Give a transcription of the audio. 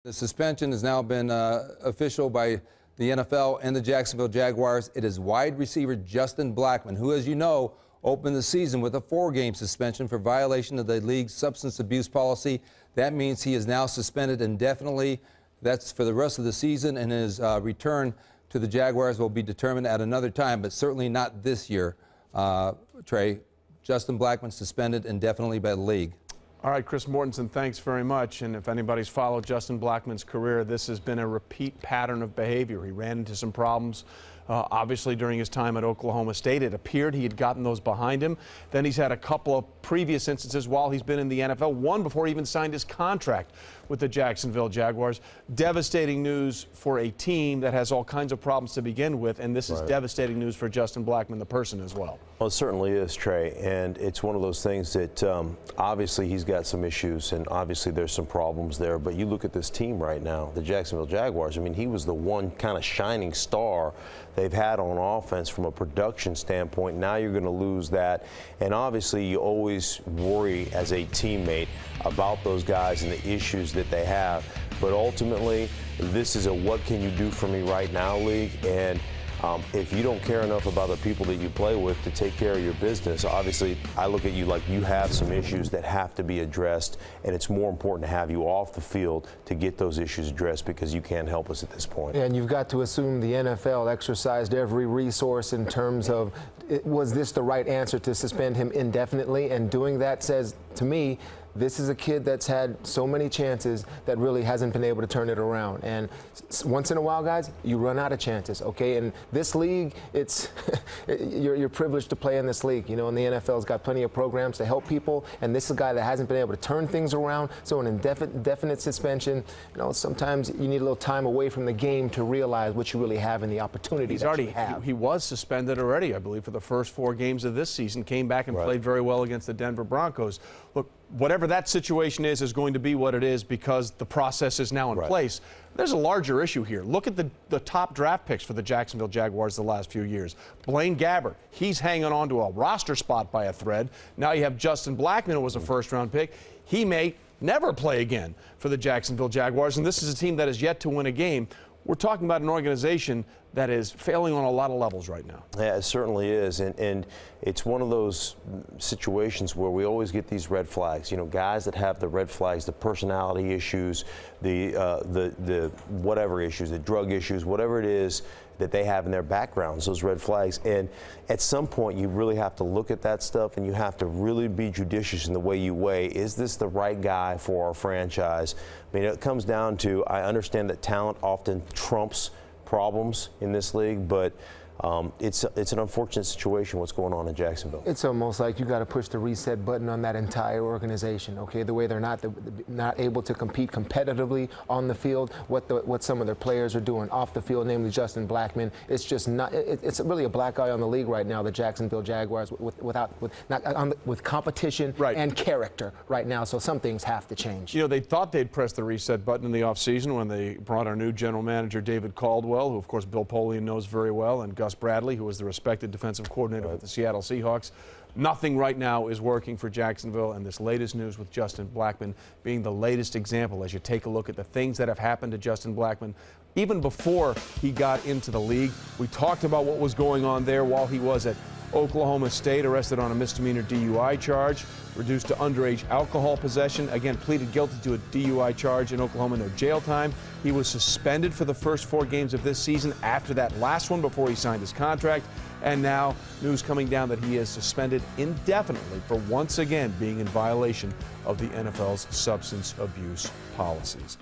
The suspension has now been official by the NFL and the Jacksonville Jaguars. It is wide receiver Justin Blackmon, who, as you know, opened the season with a 4-game suspension for violation of the league's substance abuse policy. That means he is now suspended indefinitely. That's for the rest of the season, and his return to the Jaguars will be determined at another time, but certainly not this year. Trey, Justin Blackmon suspended indefinitely by the league. All right, Chris Mortensen, thanks very much. And if anybody's followed Justin Blackmon's career, this has been a repeat pattern of behavior. He ran into some problems, obviously, during his time at Oklahoma State. It appeared he had gotten those behind him. Then he's had a couple of previous instances while he's been in the NFL, one before he even signed his contract with the Jacksonville Jaguars. Devastating news for a team that has all kinds of problems to begin with, and this is devastating news for Justin Blackmon, the person, as well. Well, it certainly is, Trey, and it's one of those things that obviously he's got some issues, and obviously there's some problems there, but you look at this team right now, the Jacksonville Jaguars. I mean, he was the one kind of shining star they've had on offense from a production standpoint. Now you're going to lose that, and obviously you always worry as a teammate about those guys and the issues that they have, but ultimately this is a what can you do for me right now league, and if you don't care enough about the people that you play with to take care of your business, obviously I look at you like you have some issues that have to be addressed, and it's more important to have you off the field to get those issues addressed because you can't help us at this point. Yeah, and you've got to assume the NFL exercised every resource in terms of was this the right answer to suspend him indefinitely, and doing that says to me this is a kid that's had so many chances that really hasn't been able to turn it around. And once in a while, guys, you run out of chances, okay? And this league, it's you're privileged to play in this league. You know, and the NFL's got plenty of programs to help people, and this is a guy that hasn't been able to turn things around. So an indefinite suspension, you know, sometimes you need a little time away from the game to realize what you really have and the opportunities that you have. He was suspended already, I believe, for the first 4 games of this season, came back and played very well against the Denver Broncos. Look, whatever that situation is going to be what it is because the process is now in place. There's a larger issue here. Look at the top draft picks for the Jacksonville Jaguars the last few years. Blaine Gabbert, he's hanging on to a roster spot by a thread. Now you have Justin Blackmon, who was a first-round pick. He may never play again for the Jacksonville Jaguars, and this is a team that has yet to win a game. We're talking about an organization that is failing on a lot of levels right now. Yeah, it certainly is, and it's one of those situations where we always get these red flags. You know, guys that have the red flags, the personality issues, the whatever issues, the drug issues, whatever it is that they have in their backgrounds, those red flags. And at some point, you really have to look at that stuff, and you have to really be judicious in the way you weigh, is this the right guy for our franchise? I mean, it comes down to, I understand that talent often trumps problems in this league, but it's an unfortunate situation what's going on in Jacksonville. It's almost like you got to push the reset button on that entire organization. Okay, the way they're not able to compete competitively on the field, what some of their players are doing off the field, namely Justin Blackmon. It's just not. It's really a black eye on the league right now. The Jacksonville Jaguars with competition and character right now. So some things have to change. You know, they thought they'd press the reset button in the offseason when they brought our new general manager David Caldwell, who of course Bill Polian knows very well, and Gus Bradley, who was the respected defensive coordinator with the Seattle Seahawks. Nothing right now is working for Jacksonville, and this latest news with Justin Blackmon being the latest example as you take a look at the things that have happened to Justin Blackmon even before he got into the league. We talked about what was going on there while he was at Oklahoma State, arrested on a misdemeanor DUI charge, reduced to underage alcohol possession, again pleaded guilty to a DUI charge in Oklahoma, no jail time. He was suspended for the first 4 games of this season after that last one before he signed his contract, and now news coming down that he is suspended indefinitely for once again being in violation of the NFL's substance abuse policies.